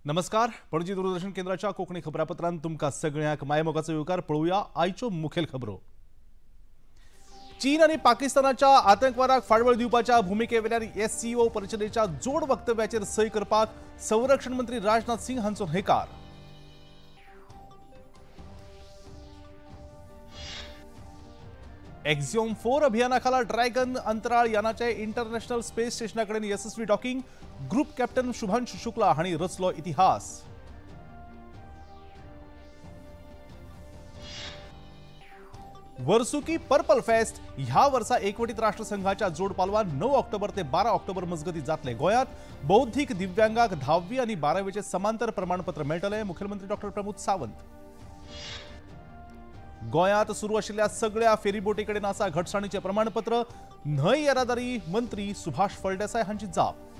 नमस्कार. पणजी दूरदर्शन केंद्राच्या कोकणी खबरापत्रांत तुमका सगळ्यांक मायमोगाचो येवकार. पळोवया आयच्यो मुखेल खबरो. चीन आणि पाकिस्तानाच्या आतंकवादाक फाळवळ दिवपाच्या भूमिकेवेल्यान एससीओ परिषदेच्या जोड वक्तव्याचेर सय करपाक संरक्षण मंत्री राजनाथ सिंह हांचो न्हयकार. एक्झिओम 4 अभियानाखाला ड्रॅगन अंतराळ यानाचे इंटरनॅशनल स्पेस स्टेशनाकडेन यशस्वी docking. Group captain Shubhanshu Shukla हांणी रचलो इतिहास. वर्सुकी पर्पल फेस्ट ह्या वर्सा एकवटीत राष्ट्रसंघाच्या जोड पालवान 9 ऑक्टोबर ते 12 ऑक्टोबर मजगती जातले. गोंयांत बौद्धिक दिव्यांगांक 10वी आणि 12वीचे समांतर प्रमाणपत्र मेळटले. मुख्यमंत्री डॉ. प्रमोद सावंत. गोंयांत सुरू आशिल्ल्या सगळ्या फेरीबोटीकडेन आसा घटसाणीचे प्रमाणपत्र. न्हय येरादारी मंत्री सुभाष फळदेसाय हांची जाप.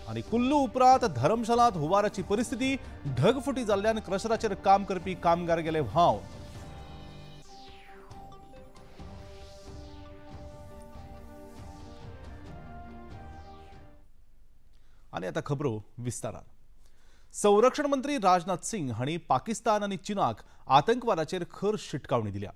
आणि कुल्लू उपरांत धर्मशालांत हुंवाराची परिस्थिती. ढगफुटी जाल्ल्यान क्रशराचेर काम करपी कामगार गेले व्हांवन. आणि आता खबरो विस्तारान. संरक्षण मंत्री राजनाथ सिंह हांणी पाकिस्तान आणि चीनाक आतंकवादाचेर खर शिटकावणी दिल्या.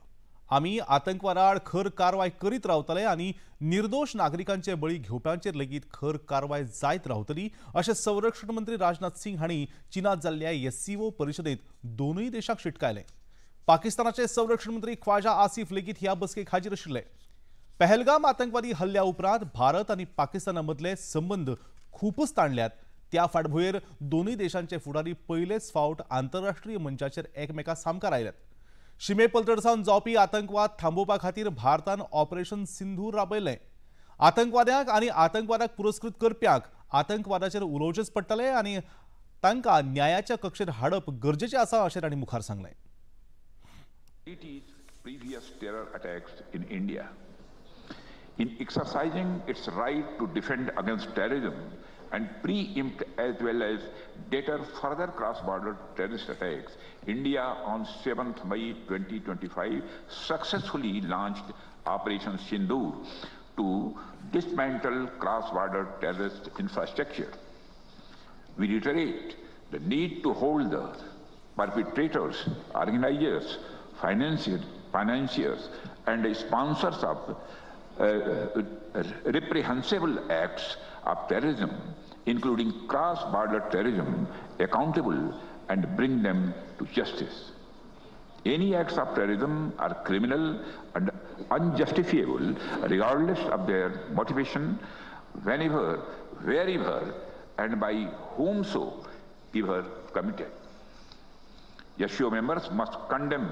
आमी आतंकवादाआड खर कारवाय करीत रावतले आणि निर्दोष नागरिकांचे बळी घेवप्यांचेर लेगीत खर कारवाय जायत रावतली अशें संरक्षण मंत्री राजनाथ सिंह हांणी चीनात जाल्ल्या एससीओ परिषदेत दोनूय देशांक शिटकायले. पाकिस्तानाचे संरक्षण मंत्री ख्वाजा आसिफ लेगीत ह्या बसकेक हाजीर आशिल्ले. पहलगाम आतंकवादी हल्ल्या उपरांत भारत आणि पाकिस्ताना मदले संबंध खूपच ताणल्यात. त्या फाटभुंयेर दोनूय देशांचे फुडारी पयलेच फावट आंतरराष्ट्रीय मंचाचेर एकमेका सामकार आयल्यात. शिमे पलतडसावन जावपी आतंकवाद थांबोवपा खातीर भारतान ऑपरेशन सिंधूर राबयलें. आतंकवाद्यांक आणि आतंकवादाक पुरस्कृत करप्यांक आतंकवादाचेर उलोवचेच पडटले आणि तांकां न्यायाच्या कक्षेत हाडप गरजेचें आसा अशें तांणी मुखार सांगलें. Previous terror attacks in India. In exercising its right to defend against terrorism and preempt as well as deter further cross-border terrorist attacks, India on 7th May 2025 successfully launched Operation Sindoor to dismantle cross-border terrorist infrastructure. We reiterate the need to hold the perpetrators, organizers, financiers and sponsors of reprehensible acts of terrorism, including cross-border terrorism, accountable and bring them to justice. Any acts of terrorism are criminal and unjustifiable regardless of their motivation, whenever, wherever and by whomsoever committed. SCO members must condemn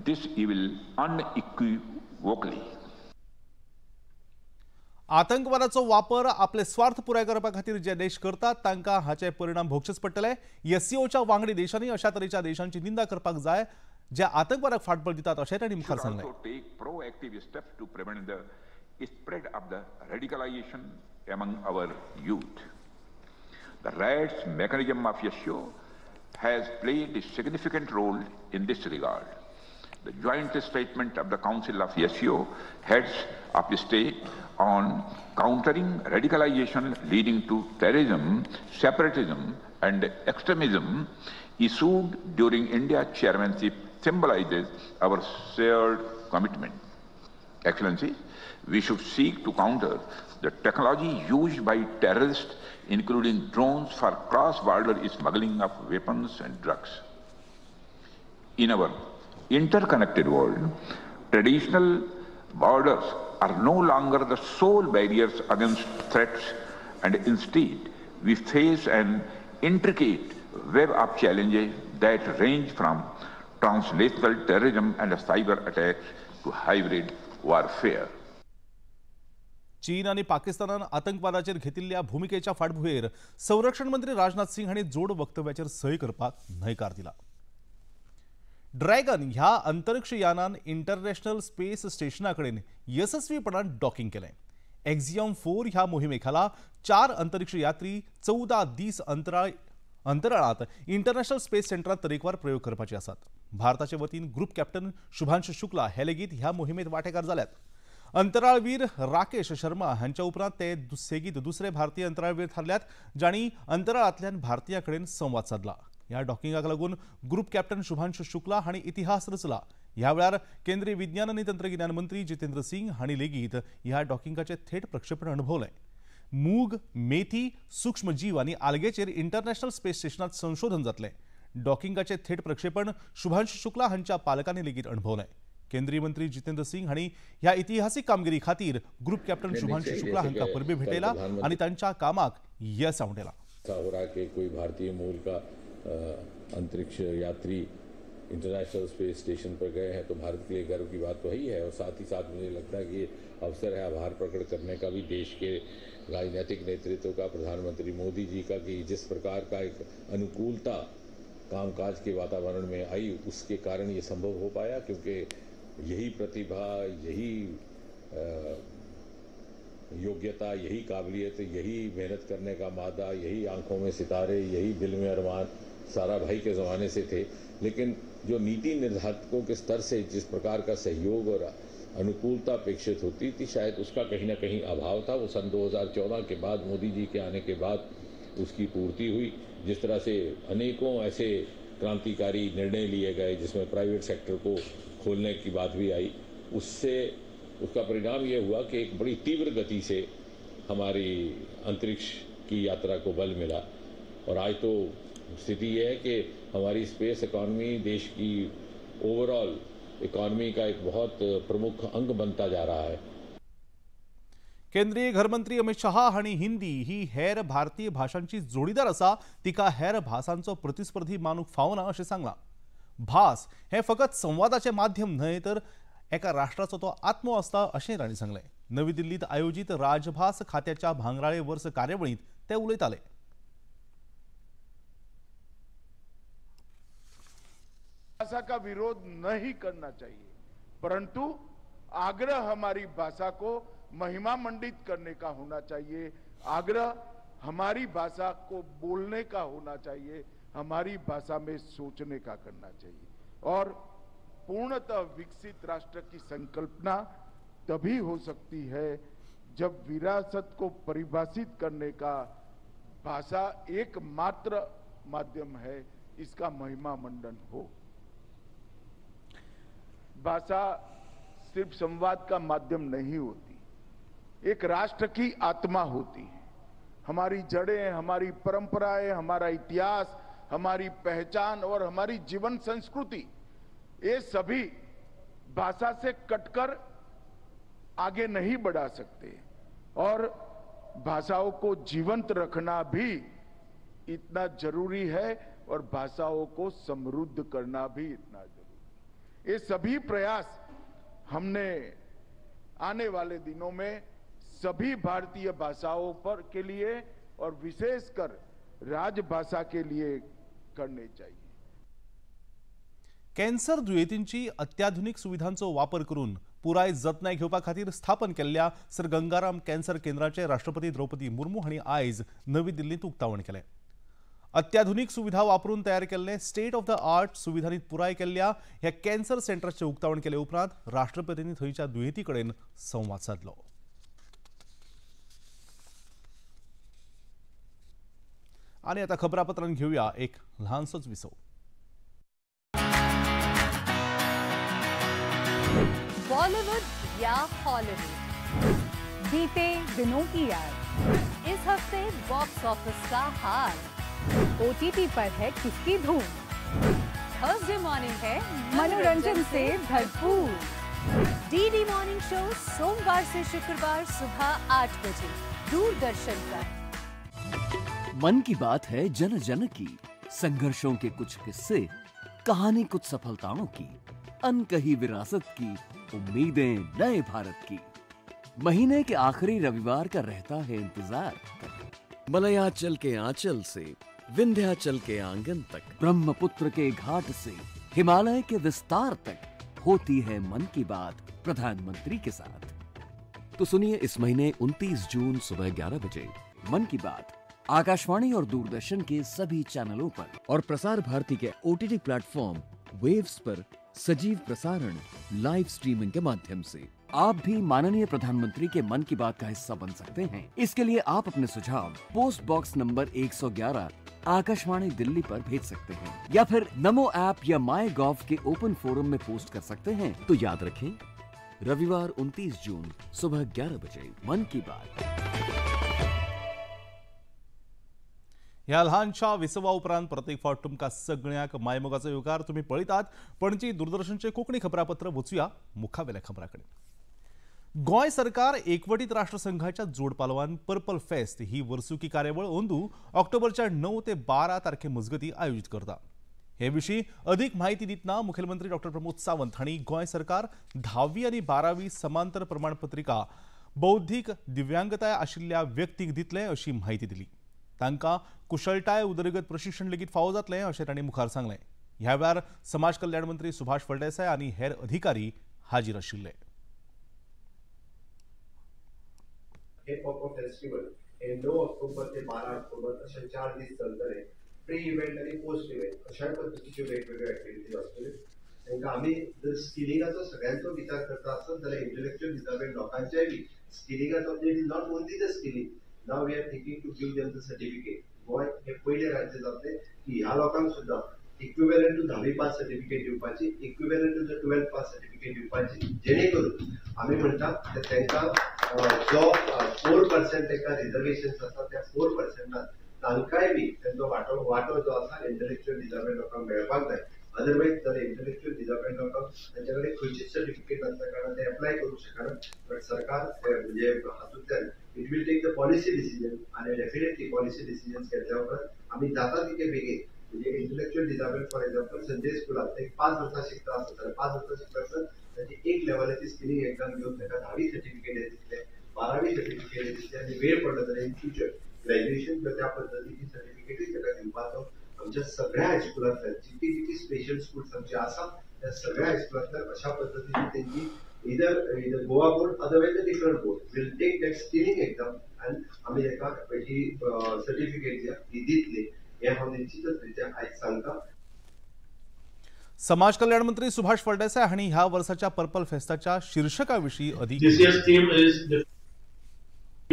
this evil unequivocally. आतंकवादाचो वापर आपले स्वार्थ पुराय करपा खातीर जे देश करतात तांकां हाचे परिणाम भोगचेच पडटले. एससीओच्या वांगडी देशांनी अशा तरेच्या देशांची निंदा करपाक जाय जे आतंकवादाक फाटबळ दितात अशें तांणी मुखार सांगलें. Take proactive steps to prevent the spread of the radicalization among our youth. The rights mechanism of SCO has played a significant role in this regard. The joint statement of the Council of SCO heads of the state on countering radicalization leading to terrorism, separatism and extremism issued during India's chairmanship symbolizes our shared commitment. Excellencies, we should seek to counter the technology used by terrorists, including drones, for cross-border smuggling of weapons and drugs. In our interconnected world, traditional borders are no longer the sole barriers against threats, and instead we face an intricate web of challenges that range from transnational terrorism and cyber attacks to hybrid warfare. चीन आणि पाकिस्तानान आतंकवादाचेर घेतिल्ल्या भूमिकेच्या फाटभुंयेर संरक्षण मंत्री राजनाथ सिंह हांणी जोड वक्तव्याचेर सय करपाक न्हयकार दिला. ड्रॅगन ह्या अंतरिक्ष यानान इंटरनॅशनल स्पेस स्टेशनाकडेन यशस्वीपणान डॉकिंग केलें. एक्झिओम 4 ह्या मोहिमेखाला 4 अंतरिक्ष यात्री 14 दीस अंतराळात इंटरनॅशनल स्पेस सेंटरात तरेकवार प्रयोग करपाचे आसात. भारताचे वतीन ग्रुप कॅप्टन शुभांशु शुक्ला हे लेगीत ह्या मोहिमेत वांटेकार जाल्यात. अंतराळवीर राकेश शर्मा हांच्या उपरांत ते सेगीत दुसरे भारतीय अंतराळवीर ठरल्यात जांणी अंतराळांतल्यान भारतीयांकडेन संवाद साधला। ह्या डॉकिंगाक लागून ग्रुप कॅप्टन शुभांशु शुक्ला हांणी इतिहास रचला। ह्या वेळार केंद्रीय विज्ञान आनी तंत्रगिन्यान मंत्री जितेंद्र सिंग हांणी लेगीत ह्या डॉकिंगाचे थेट प्रक्षेपण अनुभवलें। मूग, मेथी, सूक्ष्मजीव आनी आल्गेचेर इंटरनॅशनल स्पेस स्टेशनात संशोधन जातलें। डॉकिंगाचे थेट प्रक्षेपण शुभांशु शुक्ला हांच्या पालकांनी लेगीत अनुभवलें। केंद्रीय मंत्री जितेंद्र सिंग हांणी ह्या इतिहासीक कामगिरी खातीर ग्रुप कॅप्टन शुभांशु शुक्ला हांकां परबे भेटयला आनी तांच्या कामाक येस आंवडेला। हो रहा कि कोई भारतीय मूल का अंतरिक्ष यात्री इंटरनेशनल स्पेस स्टेशन पर गए हैं तो भारत के लिए गर्व की बात तो ही है। और साथ ही साथ मुझे लगता है कि ये अवसर है आभार प्रकट करने का भी देश के राजनीतिक नेतृत्व का, प्रधानमंत्री मोदी जी का, कि जिस प्रकार का एक अनुकूलता कामकाज के वातावरण में आई उसके कारण ये संभव हो पाया, क्योंकि यही प्रतिभा, यही योग्यता, यही काबिलियत, यही मेहनत करने का मादा, यही आंखों में सितारे, यही दिल में अरमान सारा भाई के ज़माने से थे। लेकिन जो नीति निर्धारकों के स्तर से जिस प्रकार का सहयोग और अनुकूलता अपेक्षित होती थी, शायद उसका कहीं ना कहीं अभाव था। वो सन 2014 के बाद, मोदी जी के आने के बाद उसकी पूर्ति हुई। जिस तरह से अनेकों ऐसे क्रांतिकारी निर्णय लिए गए जिसमें प्राइवेट सेक्टर को खोलने की बात भी आई, उससे उसका परिणाम ये हुआ कि एक बड़ी तीव्र गति से हमारी अंतरिक्ष की यात्रा को बल मिला। और आज तो स्थिति ये है कि हमारी स्पेस इकॉनमी देश की ओवरऑल इकॉनमी का एक बहुत प्रमुख अंग बनता जा रहा है। केंद्रीय घरमंत्री अमित शाह हांणी हिंदी ही हेर भारतीय भाषांची जोडीदार आसा, तिका हेर भासांचो प्रतिस्पर्धी मानूक फावना अशें सांगलां। भास हे फकत संवादाचे माध्यम न्हय तर एका राष्ट्राचो तो आत्मो आसता अशें तांणी सांगलें। नवी दिल्लीत आयोजित राजभास खात्याच्या भांगराळे वर्स कार्यावळींत ते उलयताले। भाषा का विरोध नहीं करना चाहिए, परंतु आग्रह हमारी भाषा को महिमा मंडित करने का होना चाहिए। आग्रह हमारी भाषा को बोलने का होना चाहिए, हमारी भाषा में सोचने का करना चाहिए। और पूर्णतः विकसित राष्ट्र की संकल्पना तभी हो सकती है जब विरासत को परिभाषित करने का भाषा एकमात्र माध्यम है, इसका महिमा मंडन हो। भाषा सिर्फ संवाद का माध्यम नहीं होती, एक राष्ट्र की आत्मा होती है। हमारी जड़ें, हमारी परंपराएं, हमारा इतिहास, हमारी पहचान और हमारी जीवन संस्कृति, ये सभी भाषा से कटकर आगे नहीं बढ़ा सकते। और भाषाओं को जीवंत रखना भी इतना जरूरी है और भाषाओं को समृद्ध करना भी इतना जरूरी है। ये सभी प्रयास हमने आने वाले दिनों में सभी भारतीय भाषाओं पर के लिए और विशेषकर राजभाषा के लिए करने चाहिए। कॅन्सर दुयेंतींची अत्याधुनिक सुविधांचो वापर करून पुराय जतनाय घेवपा खातीर स्थापन केल्ल्या सर गंगाराम कॅन्सर केंद्राचे राष्ट्रपती द्रौपदी मुर्मू हांणी आयज नवी दिल्लीत उक्तावण केलें। अत्याधुनिक सुविधा वापरून तयार केल्ले स्टेट ऑफ द आर्ट सुविधांनी पुराय केल्ल्या ह्या कॅन्सर सेंटराचे उक्तावण केले उपरांत राष्ट्रपतींनी थंयच्या दुयेंती कडेन संवाद साधलो। आणि आता खबरापत्रांत घेऊया एक लहानसोच विसव। बॉलीवुड या हॉलीवुड, बीते दिनों की याद, इस हफ्ते बॉक्स ऑफिस का हाल, ओटीटी पर है किसकी धूम, थर्सडे मॉर्निंग है मनोरंजन से भरपूर। डीडी मॉर्निंग शो सोमवार से शुक्रवार सुबह 8 बजे दूरदर्शन पर। मन की बात है जन जन की, संघर्षों के कुछ किस्से, कहानी कुछ सफलताओं की, अनकही विरासत की, उम्मीदें नए भारत की। महीने के आखिरी रविवार का रहता है इंतजार। मलयाचल के आंचल से विंध्याचल के आंगन तक, ब्रह्मपुत्र के घाट से हिमालय के विस्तार तक होती है मन की बात प्रधानमंत्री के साथ। तो सुनिए इस महीने 29 जून सुबह 11 बजे मन की बात आकाशवाणी और दूरदर्शन के सभी चैनलों पर और प्रसार भारती के ओटीटी प्लेटफॉर्म वेव्स पर सजीव प्रसारण लाइव स्ट्रीमिंग के माध्यम से। आप भी माननीय प्रधानमंत्री के मन की बात का हिस्सा बन सकते हैं। इसके लिए आप अपने सुझाव post box number 111 Akashvani Delhi पर भेज सकते हैं या फिर नमो ऐप या माई गॉव के ओपन फोरम में पोस्ट कर सकते हैं। तो याद रखें, रविवार 29 जून सुबह 11 बजे मन की बात। ह्या ल्हानशा विसवा उपरांत प्रत्येक फावट तुमकां सगळ्यांक मायमोगाचो येवकार तुम्ही पळयतात। पणजी दूरदर्शनचे कोंकणी खबरापत्र वचूया मुखावेल्या खबरांकडे। गोंय सरकार एकवटीत राष्ट्रसंघाच्या जोड पालवान पर्पल फेस्ट ही वर्सुकी कार्यावळ अंदू ऑक्टोबरच्या 9 ते 12 तारखे मजगती आयोजित करता। हे विशीं अदीक माहिती दितना मुखेलमंत्री डॉ. प्रमोद सावंत हांणी गोंय सरकार 10वी आनी 12वी समांतर प्रमाणपत्रिका बौद्धीक दिव्यांगताय आशिल्ल्या व्यक्तींक दितले अशी माहिती दिली। तांकां कुशळटाय उदरगत प्रशिक्षण लेगीत फावो जातलें अशें तांणी मुखार सांगलें। ह्या वेळार समाज कल्याण मंत्री सुभाष फळदेसाय आनी हेर अधिकारी हाजीर आशिल्ले। हे पॉपअप फेस्टिवल हे 9 ऑक्टोबर ते 12 ऑक्टोबर अशे 4 दीस चलतले। प्री इव्हेंट आणि पोस्ट इव्हेंट अशा पद्धतीचे वेगवेगळे ऍक्टिव्हिटी असतले। तांकां आमी जर स्किलिंगाचो सगळ्यांचो विचार करता आसत जाल्यार इंटेलेक्चुअल डिसेबल्ड लोकांचेय बी स्किलिंगाचो not only the skilling, now we are thinking to give them the certificate. Goa हे पयले राज्य जातले की ह्या लोकांक सुद्धा इक्विवेलंट टू 10वी पास सर्टिफिकेट दिवपाची, equivalent to the 12th pass certificate दिवपाची, जेणे करून आमी म्हणटात तांकां जो 4% तांकां रिजर्वेशन्स आसा त्या 4%नात तांकांय बी तांचो वाटो जो आसा इंटेलेक्चुअल डिसेबल्ड लोकांक मेळपाक जाय। अदरवायज जर इंटेलेक्चुअल डिसेबल्ड लोकांक तांचे कडेन खंयचीच सर्टिफिकेट नासल्या कारणान ते अप्लाय करूंक शकना। बट सरकार म्हणजे हातूंतल्यान it will take the policy decision आणि डेफिनेटली पॉलिसी डिसिजन्स घेतल्या उपरांत आमी जाता तितके बेगीन म्हणजे intellectual disabled for example Sanjay स्कुलांत एक 5 वर्सां शिकता आसत जाल्यार 5 वर्सां शिकता आसतना ताची एक लेवलाची स्किलिंग एक्झाम घेवन ताका 10वी सर्टिफिकेट दितले, 12वी सर्टिफिकेट दितले आणि वेळ पडलो जाल्यार इन फ्युचर ग्रॅज्युएशन किंवा त्या पद्धतीची सर्टिफिकेटूय ताका दिवपाचो आमच्या सगळ्या हायस्कुलांतल्यान जितकी स्पेशल स्कूल्स आमचे आसा त्या सगळ्या हायस्कुलांतल्यान अशा पद्धतीची तेंची either Goa board otherwise a different board will take that skilling exam and आमी एका ही सर्टिफिकेट जी दितली हे हांव निश्चितच रित्या आयज सांगता। समाज कल्याण मंत्री सुभाष फळदेसाय हांणी ह्या वर्साच्या पर्पल फेस्टाच्या शीर्षकाविषयी अधिक This year's theme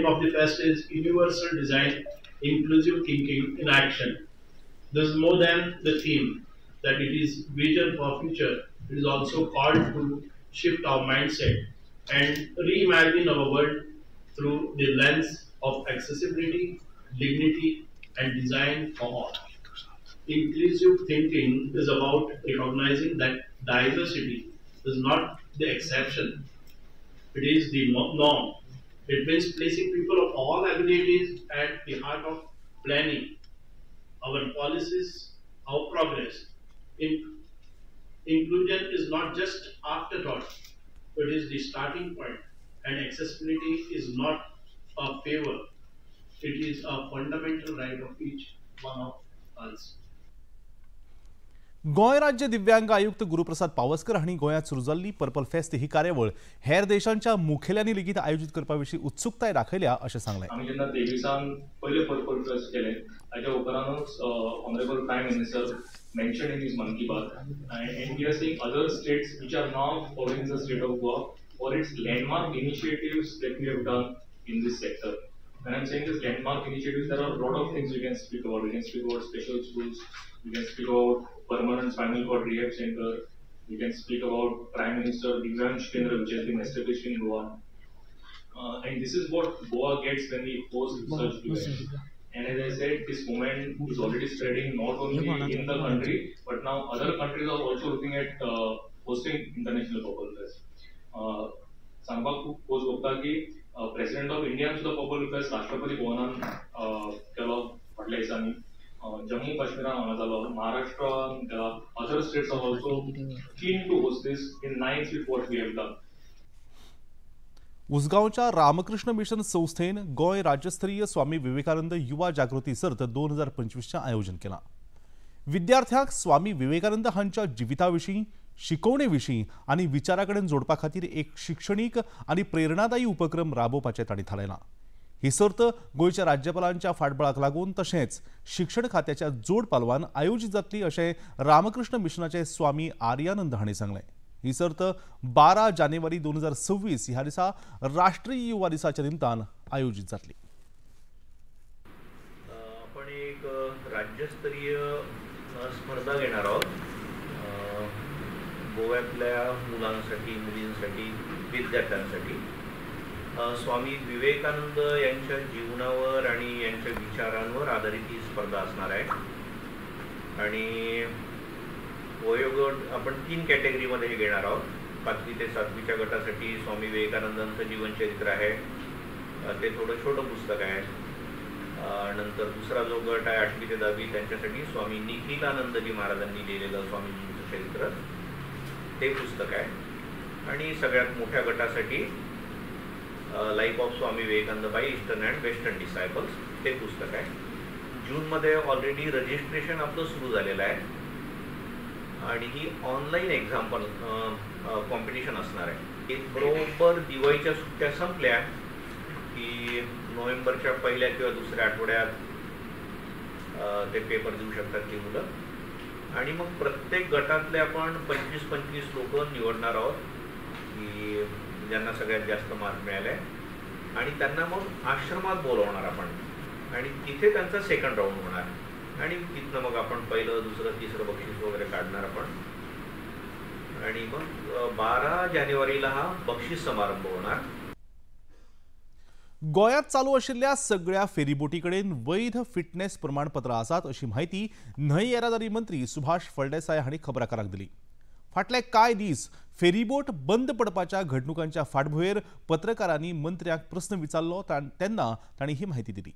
of the fest is universal design, inclusive thinking in action. This is more than the theme that it is vision for future. It is also called to shift our mindset and reimagine our world through the lens of accessibility, dignity, and design for all. Inclusive thinking is about recognizing that diversity is not the exception, it is the norm. It means placing people of all abilities at the heart of planning our policies, our progress. Inclusion is not just afterthought, it is the starting point, and accessibility is not a favor, it is a fundamental right of each one of us. Goa राज्य दिव्यांग आयुक्त गुरुप्रसाद पावसकर हांणी गोंयांत सुरू जाल्ली purple fest ही कार्यावळ हेर देशांच्या मुखेल्यांनी लेगीत आयोजीत करपा विशीं उत्सुकताय दाखयल्या अशें सांगलें। आमी जेन्ना 23 पयले पर्पल फेस्ट केले ताच्या उपरांतूच honourable prime minister mentioned in his Mann Ki Baat, and we are seeing other states which are now following the state of Goa for its landmark initiatives that we have done in this sector. When I'm saying this landmark initiatives, there are a lot of things we can speak about. We can speak about special schools, we can speak about permanent spinal cord rehab center, we can speak about Prime Minister Divyang Kendra which has been established in Goa. And this is what Goa gets when we host such events. And as I said, this movement is already spreading not only in the country, but now other countries are also looking at hosting international Purple Fest. सांगपाक खूब खोस भोगता की president of India सुद्धा purple fest राष्ट्रपती भवनान केलो फाटल्या दिसांनी, जम्मू काश्मीरान हांगा जालो, महाराष्ट्रान केला, other states are also keen to host this in line with what we have done. उसगांवच्या रामकृष्ण मिशन संस्थेन गोंय राज्यस्तरीय स्वामी विवेकानंद युवा जागृती सर्त 2025 आयोजन केलां। विद्यार्थ्यांक स्वामी विवेकानंद हांच्या जिविताविशीं, शिकवणेविशीं आनी विचाराकडेन जोडपा खातीर एक शिक्षणीक आनी प्रेरणादायी उपक्रम राबोवपाचें तांणी थारायलां। ही सर्त गोंयच्या राज्यपालांच्या फाटबळाक लागून तशेंच शिक्षण खात्याच्या जोड पालवान आयोजीत जातली अशें रामकृष्ण मिशनाचे स्वामी आर्यानंद हांणी सांगलें। ही सर्त 12 जानेवारी 2026 ह्या दिसा राष्ट्रीय युवा दिसाच्या निमतान आयोजित जातली. आपण एक राज्यस्तरीय स्पर्धा घेणार आहोत गोव्यातल्या मुलांसाठी, मुलींसाठी, विद्यार्थ्यांसाठी. स्वामी विवेकानंद यांच्या जीवनावर आणि यांच्या विचारांवर आधारित ही स्पर्धा असणार आहे. आणि वयोगट आपण 3 कॅटेगरीमध्ये हे घेणार आहोत. 5वी ते 7वीच्या गटासाठी स्वामी विवेकानंदांचं जीवनचरित्र आहे, ते थोडं छोटं पुस्तक आहे. नंतर दुसरा जो गट आहे 8वी ते 10वी त्यांच्यासाठी स्वामी निखिलानंदजी महाराजांनी लिहिलेलं स्वामीजींचं चरित्र ते पुस्तक आहे. आणि सगळ्यात मोठ्या गटासाठी life of Swami Vivekananda by eastern and western disciples ते पुस्तक आहे. जूनमध्ये ऑलरेडी रजिस्ट्रेशन आपलं सुरू झालेलं आहे आणि ही ऑनलाईन एक्झाम पण कॉम्पिटिशन असणार आहे. बरोबर दिवाळीच्या सुट्ट्या संपल्या की नोव्हेंबरच्या पहिल्या किंवा दुसऱ्या आठवड्यात ते पेपर देऊ शकतात ती मुलं. आणि मग प्रत्येक गटातले आपण 25-25 लोक निवडणार आहोत की ज्यांना सगळ्यात जास्त मार्क मिळाले आणि त्यांना मग आश्रमात बोलवणार आपण आणि तिथे त्यांचा सेकंड राऊंड होणार आणि तिथनं मग आपण पहिलं, दुसरं, तिसरं बक्षीस वगैरे काढणार आपण. आणि मग 12 जानेवारीला हा बक्षीस समारंभ होणार. गोयात चालू आशिल्ल्या सगळ्या फेरीबोटी कडेन वैध फिटनेस प्रमाणपत्र आसात अशी माहिती न्हंय येरादारी मंत्री सुभाष फळदेसाय हांणी खबराकारांक दिली. फाटले कांय दीस फेरीबोट बंद पडपाच्या घडणुकांच्या फाटभुंयेर पत्रकारांनी मंत्र्याक प्रस्न विचारलो तेन्ना तांणी ही माहिती दिली.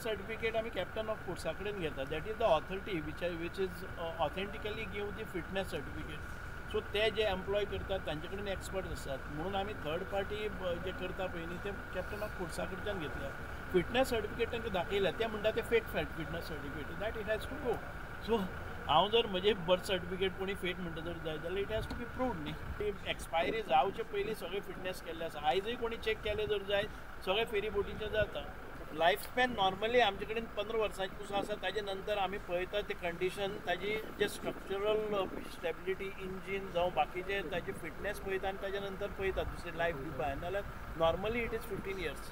सर्टिफिकेट आम्ही कॅप्टन ऑफ पोर्ट्सा कडेन घेता. That is the authority which is authentically give the fitness certificate. So ते जे एम्प्लॉय करतात तांचे कडेन एक्सपर्ट आसतात म्हणून आमी थर्ड पार्टी जे करता पळय न्ही ते कॅप्टन ऑफ पोर्ट्सा कडच्यान घेतल्या. फिटनेस सर्टिफिकेट तांकां दाखयल्या ते म्हणटा ते fake fitness certificate that it has to go. So हांव जर म्हजे बर्थ सर्टिफिकेट कोणी फेक म्हणटा जर जाय जाल्यार it has to be proved न्ही. एक्सपायरी जावचे पयलीं सगळे फिटनेस केल्ले आसा. आयजूय कोणी चॅक केले जर जाय सगळे फेरी बोटीचे जाता. लायफ स्पॅन नॉर्मली आमचे कडेन 15 वर्सांची पुसो आसा. ताजे नंतर आमी पळयता ते कंडिशन ताजी जे स्ट्रक्चरल स्टेबिलिटी इंजीन जावं बाकीचे ताजी फिटनेस पळयता आनी ताजे नंतर पळयता दुसरी लायफ दिवपा नाल्यार normally it is 15 years.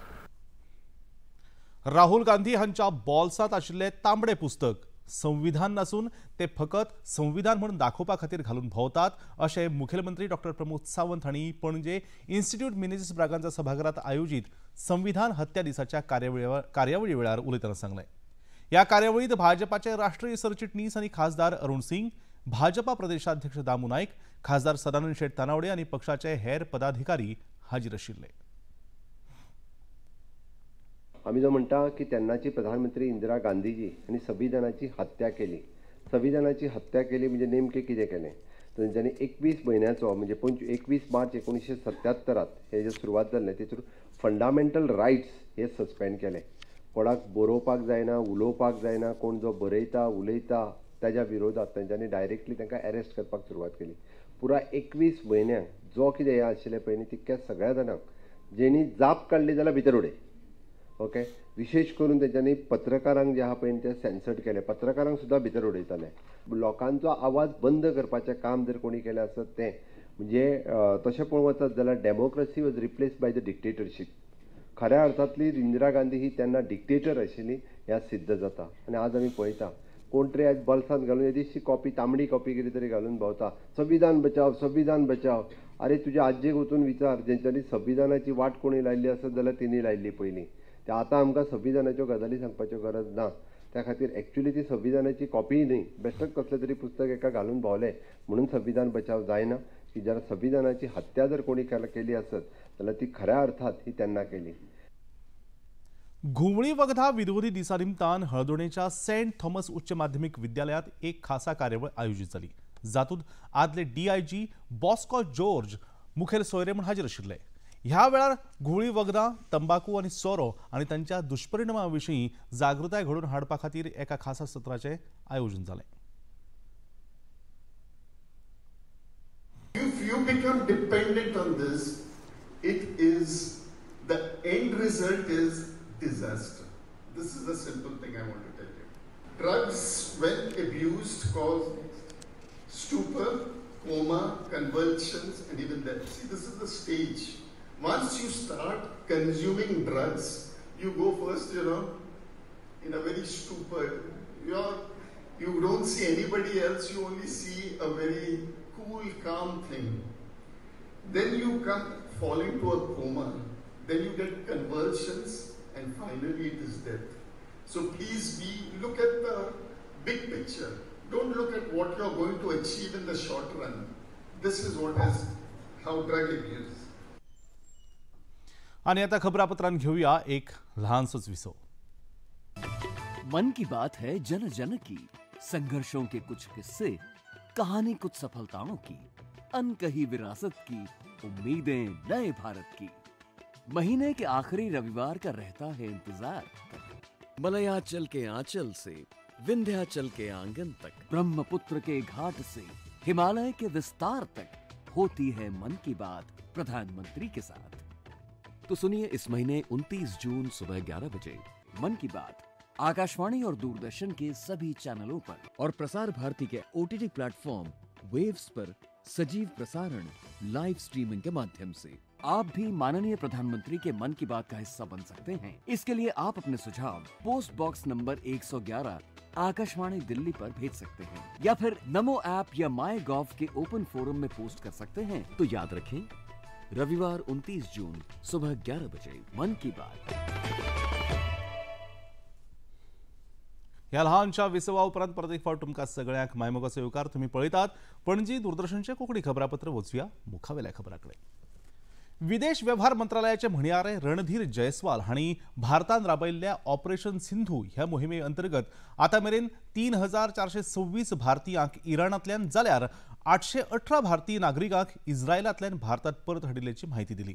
Rahul Gandhi हांच्या बॉल्सांत आशिल्ले तांबडे पुस्तक संविधान नसून ते फकत संविधान म्हणून दाखोवपा खातीर घालून भोंवतात अशें मुखेलमंत्री डॉ. प्रमोद सावंत हांणी पणजे इन्स्टिट्यूट मिनेजीस ब्रागांजा सभाघरांत आयोजीत संविधान हत्या दिसाच्या कार्यावळी वेळार उलयतना सांगलें. ह्या कार्यावळीत भाजपाचे राष्ट्रीय सरचिटणीस आनी खासदार अरुण सिंग, भाजपा प्रदेशाध्यक्ष दामू नायक, खासदार सदानंद शेट तानावडे आनी पक्षाचे हेर पदाधिकारी हाजीर आशिल्ले. आम्ही जो म्हणटा की तेन्नाची प्रधानमंत्री इंदिरा गांधीजी यांनी संविधानाची हत्या केली. संविधानाची हत्या केली म्हणजे नेमके कितें केलें तर तेंच्यांनी 21 म्हयन्याचो म्हणजे 21 मार्च 1977 हे जे सुरवात जाल्लें तेतून फंडामेंटल रायट्स हे सस्पेंड केले. कोणाक बरोवपाक जायना, उलोवपाक जायना, कोण जो बरयता उलयता ताच्या विरोधात तेंच्यांनी डायरेक्टली तांकां अरेस्ट करपाक सुरवात केली. पुरा 21 म्हयन्यांक जो कितें हे आशिल्लें पळय न्ही तितक्या सगळ्या जाणांक जेणी जाप काडली जाल्यार भितर उडय. ओके, विशेष करून तेंच्यांनी पत्रकारांक जे आहा पळय ते सेन्सर्ड केले. पत्रकारांक सुद्दां भितर उडयताले. लोकांचो आवाज बंद करपाचें काम जर कोणी केलें आसत तें म्हणजे तशें पळोवंक वचत जाल्यार democracy was replaced by the dictatorship. खऱ्या अर्थांतली इंदिरा गांधी ही तेन्ना डिक्टेटर आशिल्ली हें सिद्ध जाता. आनी आज आमी पळयता कोण तरी आज बॉल्सांत घालून येदीशी कॉपी तांबडी कॉपी कितें तरी घालून भोंवता संविधान बचाव संविधान बचाव. अरे तुज्या आज्जेक वचून विचार जेंच्यांनी संविधानाची वाट कोणी लायल्ली आसत जाल्यार तिणी लायल्ली पयलीं. ते आतां आमकां संविधानाच्यो गजाली सांगपाच्यो गरज ना. त्या खातीर एक्चुअली ती संविधानाची कॉपी न्ही बेश्टच कसलें तरी पुस्तक एका घालून भोंवलें म्हणून संविधान बचाव जायना. की जर संविधानाची हत्या जर कोणी केली आसत जाल्यार ती खऱ्या अर्थात ही तेन्ना केली. घुमळी वखदा विरोधी दिसा निमतान हळदोणेच्या सेंट थॉमस उच्च माध्यमीक विद्यालयात एक खासा कार्यावळ आयोजीत जाली. जातूंत आदले DIG बॉस्को जॉर्ज मुखेल सोयरे म्हूण हाजीर आशिल्ले. ह्या वेळार घुमळी वखदां, तंबाखू आनी सोरो आनी तांच्या दुश्परिणामां विशीं जागृताय घडोवन हाडपा खातीर एका खासा सत्राचें आयोजन जालें. If you become dependent on this, it is the end result is disaster. This is a simple thing I want to tell you. Drugs, when abused, cause stupor, coma, convulsions, and even death. See, this is the stage. Once you start consuming drugs, you go first, in a very stupor. You don't see anybody else, you only see a very cool, calm thing. Then you fall into a coma, then you get convulsions, and finally it is death. So please look at the big picture. Don't look at what you're going to achieve in the short run. This is how drug abuse. आणि आता खबरापत्रांत घेऊया एक लहानसंच विसव. मन की बात है जन जन की, संघर्षों के कुछ किस्से, कहानी कुछ सफलताओं की, अनकही विरासत की, उम्मीदें नए भारत की. महीने के आखिरी रविवार का रहता है इंतजार. मलयाचल के आंचल से विंध्याचल के आंगन तक, ब्रह्मपुत्र के घाट से हिमालय के विस्तार तक होती है मन की बात प्रधानमंत्री के साथ. तो सुनिए इस महीने 29 जून सुबह 11 बजे मन की बात आकाशवाणी और दूरदर्शन के सभी चैनलों पर और प्रसार भारती के OTT प्लेटफॉर्म वेव्स पर सजीव प्रसारण लाइव स्ट्रीमिंग के माध्यम से. आप भी माननीय प्रधानमंत्री के मन की बात का हिस्सा बन सकते हैं. इसके लिए आप अपने सुझाव post box number 111 Akashvani Delhi पर भेज सकते हैं या फिर नमो ऐप या माई गॉव के ओपन फोरम में पोस्ट कर सकते हैं. तो याद रखें, रविवार 29 जून सुबह 11 बजे मन की बात. ह्या लहानशा विसवा उपरांत परत एक फावट तुमकां सगळ्यांक मायमोगाचो येवकार. तुम्ही पळयतात पणजी दूरदर्शनचे कोंकणी खबरापत्र. वचूया मुखावेल्या खबराकडे. विदेश व्यवहार मंत्रालयाचे म्हणयारे रणधीर जयस्वाल हांणी भारतान राबयल्ल्या ऑपरेशन सिंधू ह्या मोहिमे अंतर्गत आता मेरेन 3426 भारतीयांक इराणांतल्यान जाल्यार 818 भारतीय नागरिकांक इस्रायलांतल्यान भारतात परत हाडिल्ल्याची माहिती दिली.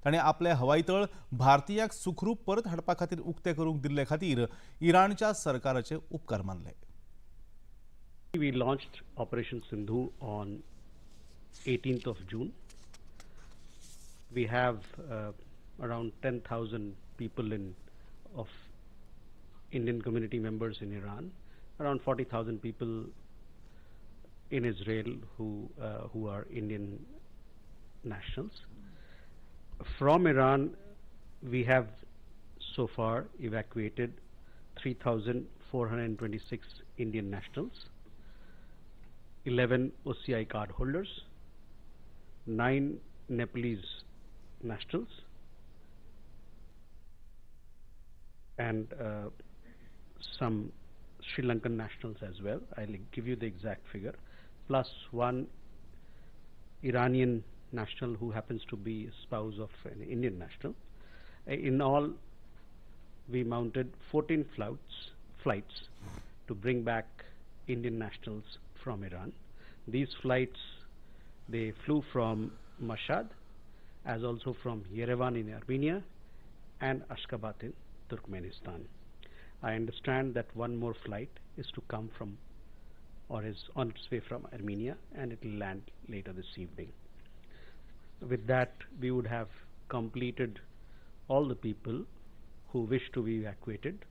ताणें आपले हवाई तळ भारतीयांक सुखरूप परत हाडपा खातीर उक्ते करूंक दिल्ले खातीर इराणच्या सरकाराचे उपकार मानले. We launched Operation Sindhu on 18th of June. We have around 10,000 people of Indian community members in Iran, around 40,000 people in Israel who are Indian nationals. From Iran, we have so far evacuated 3,426 Indian nationals, 11 OCI card holders, 9 Nepalese nationals, and some Sri Lankan nationals as well. I'll give you the exact figure, plus one Iranian national who happens to be a spouse of an Indian national. In all, we mounted 14 flights to bring back Indian nationals from Iran. These flights, they flew from Mashhad, as also from Yerevan in Armenia and Ashgabat in Turkmenistan. I understand that one more flight is to come from, or is on its way from Armenia, and it will land later this evening. With that, we would have completed all the people who wish to be evacuated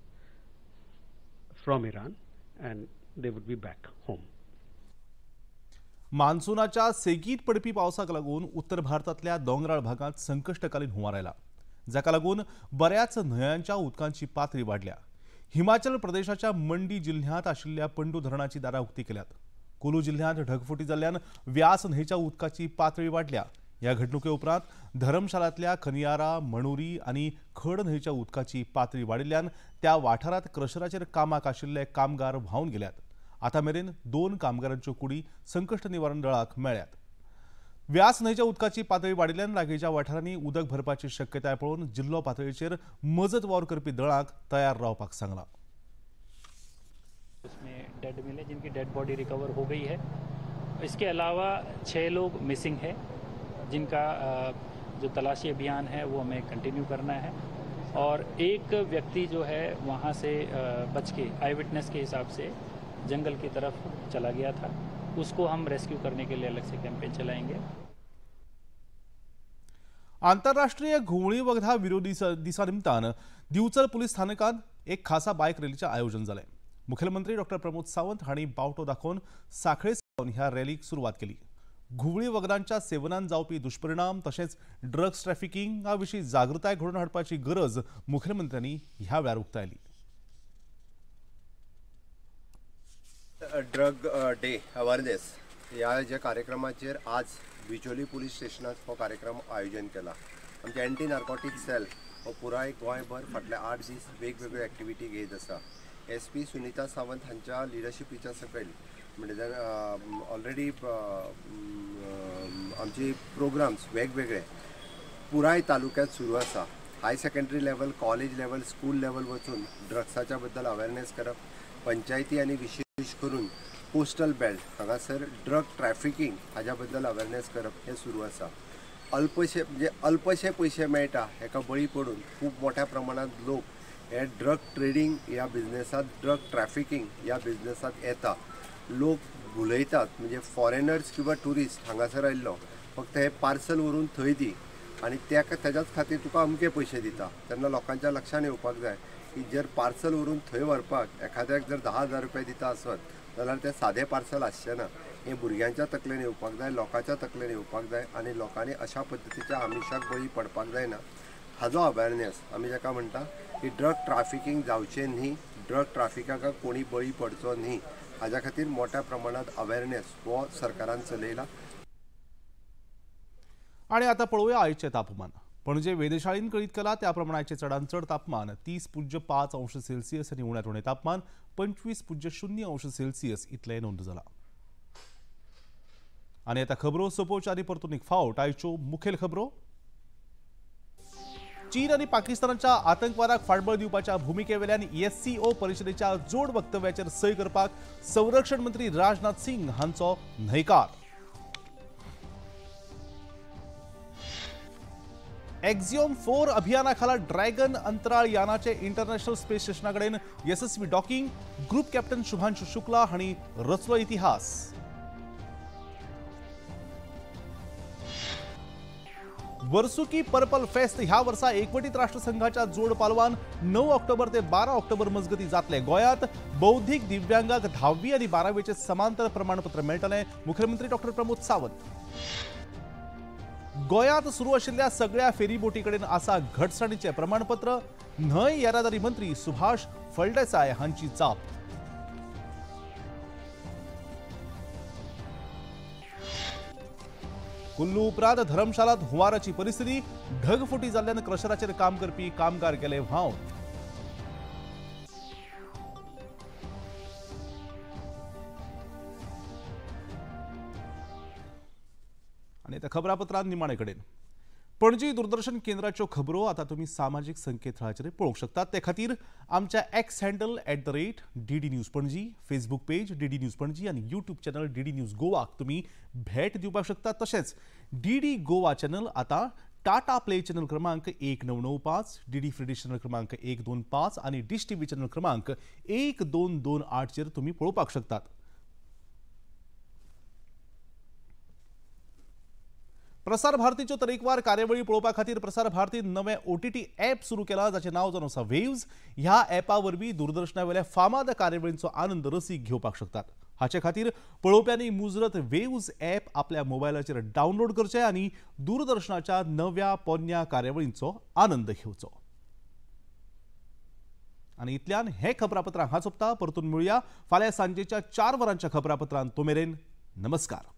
from Iran, and they would be back home. मान्सूनाच्या सेगीत पडपी पावसाक लागून उत्तर भारतातल्या दोंगराळ भागात संकष्टकालीन हुंवार आयला, जाका लागून बऱ्याच न्हंयांच्या उदकांची पातळी वाडल्या. हिमाचल प्रदेशाच्या मंडी जिल्ह्यात आशिल्ल्या पंडू धरणाची दारां उक्ती केल्यात. कुलू जिल्ह्यात ढगफुटी जाल्ल्यान व्यास न्हंयच्या उदकाची पातळी वाडल्या. ह्या घडणुके उपरांत धर्मशालांतल्या खनियारा, मणुरी आनी खड न्हंयच्या उदकाची पातळी वाडिल्ल्यान त्या वाठारांत क्रशराचेर कामाक आशिल्ले कामगार व्हांवन गेल्यात. आता मेरेन 2 कामगारांच्यो कुडी संकश्ट निवारण दळाक मेळ्ळ्यात. व्यास न्हंयच्या उदकाची पातळी वाडिल्ल्यान लागींच्या वाठारांनी उदक भरपाची शक्यताय पळोवन जिल्लो पातळीचेर मजत वावर करपी दळाक तयार रावपाक सांगलां. उसमें डेड मिले जिनकी डेड बॉडी रिकवर हो गई है. इसके अलावा 6 लोग मिसिंग है जिनका जो तलाशी अभियान है वो हमें कंटिन्यू करना है. और एक व्यक्ति जो है वहाँ से बच के आई विटनेस के हिसाब से जंगल की तरफ चला गया था. उसको हम रेस्क्यू करने के लिए अलग से कैंपेन चलाएंगे. आंतरराष्ट्रीय घुवळी वखदा विरोधी दिसा निमतान दिवचल पुलीस स्थानकांत एक खासा बायक रॅलीचें आयोजन जालें. मुखेलमंत्री डॉ प्रमोद सावंत हांणी बावटो दाखोवन साखळे सावन ह्या रॅलीक सुरवात केली. घुवळी वखदांच्या सेवनान जावपी दुष्परिणाम तशेंच ड्रग्स ट्रॅफिकिंगा विशीं जागृताय घडोवन हाडपाची गरज मुखेलमंत्र्यांनी ह्या वेळार उक्तायली. ड्रग डे अवेअरनेस ह्या जे कार्यक्रमाचेर आज बिचोली पुलीस स्टेशनात हो कार्यक्रम आयोजन केला. आमचे एंटी नार्कोटीक सेल हो पुराय गोंयभर फाटले 8 दीस वेगवेगळ्यो एक्टिविटी घेत आसा. SP सुनीता सावंत हांच्या लिडरशिपीच्या सकयल म्हणजे ऑलरेडी आमचे प्रोग्राम्स वेगवेगळे पुराय तालुक्यात सुरू आसा. High secondary level, college level, school level वचून ड्रग्साच्या बद्दल अवेअरनेस करप. पंचायती आनी विशेष करून कोस्टल बेल्ट हांगासर ड्रग ट्रॅफिकिंग हाच्या बद्दल अवेअरनेस करप हें सुरू आसा. अल्पशे पयशे मेळटा हेका बळी पडून खूब मोठ्या प्रमाणात लोक हे ड्रग ट्रेडिंग ह्या बिझनेसांत, ड्रग ट्रॅफिकिंग ह्या बिझनेसांत येता. लोक भुलयतात म्हणजे फॉरेनर्स किंवा टुरिस्ट हांगासर आयिल्लो फक्त हे पार्सल व्हरून थंय दी आनी तेच्याच खातीर तुका अमके पयशे दिता. तेन्ना लोकांच्या लक्षांत येवपाक जाय की जर पार्सल व्हरून थंय व्हरपाक एखाद्याक जर 10,000 रुपया दिता आसत जाल्यार तें सादें पार्सल आसचें ना. हें भुरग्यांच्या तकलेन येवपाक जाय, लोकांच्या तकलेन येवपाक जाय आनी लोकांनी अशा पद्दतीच्या आमिशाक बळी पडपाक जायना. हाजो अवेअरनेस आमी जाका म्हणटा की ड्रग ट्रॅफिकिंग जावचें न्ही, ड्रग ट्रॅफिकाक कोणी बळी पडचो न्ही हाज्या खातीर मोठ्या प्रमाणात अवेअरनेस हो सरकारान चलयला. आणि आता पळोवया आयचे तापमान. पणजे वेधशाळेन कळीत केला त्या प्रमाणाचे चडांत चड तापमान 30.5 अंश सेल्सियस आनी उण्यांत उणें तापमान 25.0 अंश सेल्सियस इतलें नोंद जाला. आनी आता खबरो सोंपोवच्या आनी परतून एक फावट आयच्यो मुखेल खबरो. चीन आनी पाकिस्तानाच्या आतंकवादाक फाटबळ दिवपाच्या भुमिकेवेल्यान SCO परिशदेच्या जोड वक्तव्याचेर सय करपाक संरक्षण मंत्री राजनाथ सिंग हांचो न्हयकार. एक्झिओम 4 अभियाना खाला ड्रॅगन अंतराळ यानाचे इंटरनॅशनल स्पेस स्टेशनाकडेन यशस्वी docking. Group captain Shubhanshu Shukla हांणी रचलो इतिहास. वर्सुकी पर्पल फेस्ट ह्या वर्सा एकवटीत राष्ट्रसंघाच्या जोड पालवान 9 ऑक्टोबर ते 12 ऑक्टोबर मजगती जातले. गोंयांत बौद्धीक दिव्यांगांक 10वी आनी 12वेचे समांतर प्रमाणपत्र मेळटले. मुखेलमंत्री डॉ. प्रमोद सावंत. गोंयांत सुरू आशिल्ल्या सगळ्या फेरीबोटी कडेन आसा घटसाणीचे प्रमाणपत्र. न्हंय येरादारी मंत्री सुभाष फळदेसाय हांची चाप. कुल्लू उपरांत धर्मशालात हुंवाराची परिस्थिती. ढगफुटी जाल्ल्यान क्रशराचेर काम करपी कामगार गेले व्हांवन. आनी आता खबरापत्रांत निमाणे कडेन. पणजी दूरदर्शन केंद्राच्यो खबरो आता तुम्ही सामाजीक संकेतथळाचेर पळोवंक शकतात. ते खातीर आमच्या X handle @DD news Panaji, Facebook page DD news Panaji आनी यूट्यूब चॅनल DD न्यूज गोवाक तुम्ही भेट दिवपाक शकतात. तशेंच DD गोवा चॅनल आता टाटा प्ले चॅनल क्रमांक 1995, DD फ्री डिश चॅनल क्रमांक 125 आनी डिश TV चॅनल क्रमांक 1228 चेर तुम्ही पळोवपाक शकतात. प्रसार भारतीच्यो तरेकवार कार्यावळी पळोवपा खातीर प्रसार भारतीन नवें OTT ॲप सुरू केला जाचें नांव जावन आसा वेव्स. ह्या ॲपा वरवीं दूरदर्शना वेल्या फामाद कार्यावळींचो आनंद रसीक घेवपाक शकतात. हाचे खातीर पळोवप्यांनी मुजरत वेव्स ॲप आपल्या मोबायलाचेर डावनलोड करचें आनी दूरदर्शनाच्या नव्या पोरन्या कार्यावळींचो आनंद घेवचो. आनी इतल्यान हे खबरापत्र हांगा सोंपता. परतून मेळुया फाल्यां सांजेच्या 4 वरांच्या खबरापत्रांत. तो मेरेन नमस्कार.